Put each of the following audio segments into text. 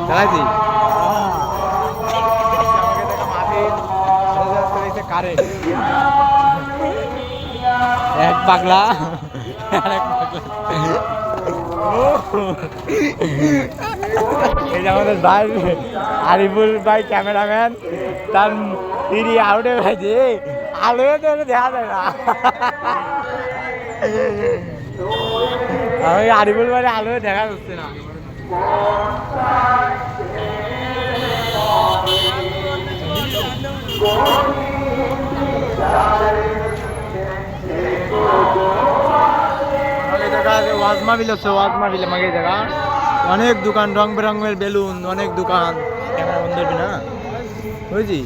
চালাইছি এক পাগলা এই যে আমাদের ভাই আরিফুল ভাই ক্যামেরাম্যান তার তিনি আউটে ভাইছে আলো তো দেখা যায় না আমি আরিফুল ভাই আলো দেখা যাচ্ছে না ওয়াজ মাহফিল হচ্ছে ওয়াজ মাহফিল আমাকে জায়গা অনেক দোকান রং বেরঙের বেলুন অনেক দোকান ক্যামেরা বন্ধ করবি না বুঝছি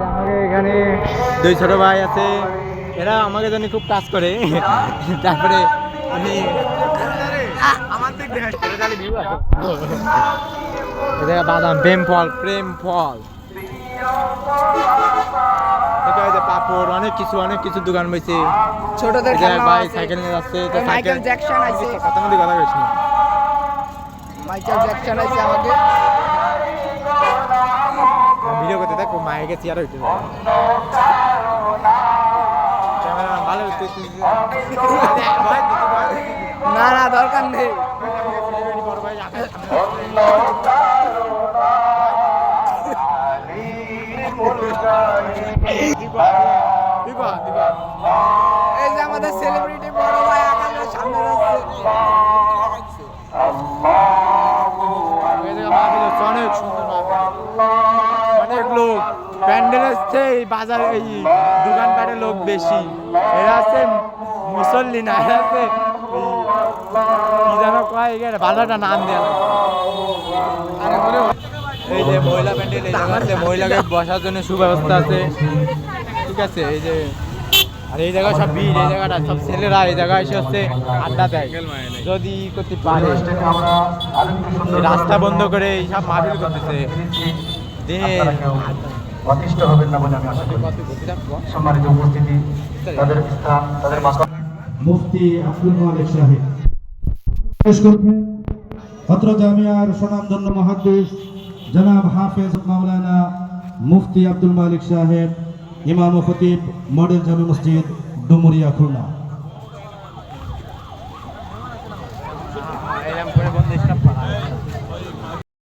আমাকে এখানে দুই ছোট ভাই আছে এরা আমাকে জানি খুব কাজ করে তারপরে আমি বাদাম প্রেম ফল পাপড় অনেক কিছু দোকান বইছে ছোটদের ভাই সাইকেল নিয়ে যাচ্ছে মাইকেল জ্যাকসন আইছে কথা মধ্যে কথা কইছি মাইকেল জ্যাকসন আইছে আমাকে ভিডিও করতে দেখো মাইকে চেয়ার হইতে ক্যামেরা ভালো হইতে না না দরকার নেই এই যে আমাদের সেলিব্রিটি বড় ভাই আকাশের সামনে যাচ্ছে অনেক সুন্দর অনেক লোক প্যান্ডেল আসছে এই বাজার এই দোকানপাটের লোক বেশি এরা আছে মুসল্লি না এরা আছে কি যেন কয় ভালোটা নাম দেওয়া এই যে মহিলা প্যান্ডেল এই জায়গাতে মহিলাকে বসার জন্য সুব্যবস্থা আছে ঠিক আছে এই যে আর এই জায়গায় সব ভিড় এই জায়গাটা সব ছেলেরা এই জায়গায় এসে হচ্ছে আড্ডা দেয় যদি করতে পারে রাস্তা বন্ধ করে এইসব মাহফিল করতেছে অতিষ্ঠ হবেন না বলে আমি আশা করি সম্মানিত উপস্থিতি তাদের স্থান তাদের মুফতি আব্দুল মালিক সাহেব পেশ করবেন অত্র জামিয়ার সুনামধন্য মুহাদ্দিস জনাব হাফেজ মাওলানা মুফতি আব্দুল মালিক সাহেব ইমাম ও খতিব মডেল জামে মসজিদ ডুমুরিয়া খুলনা।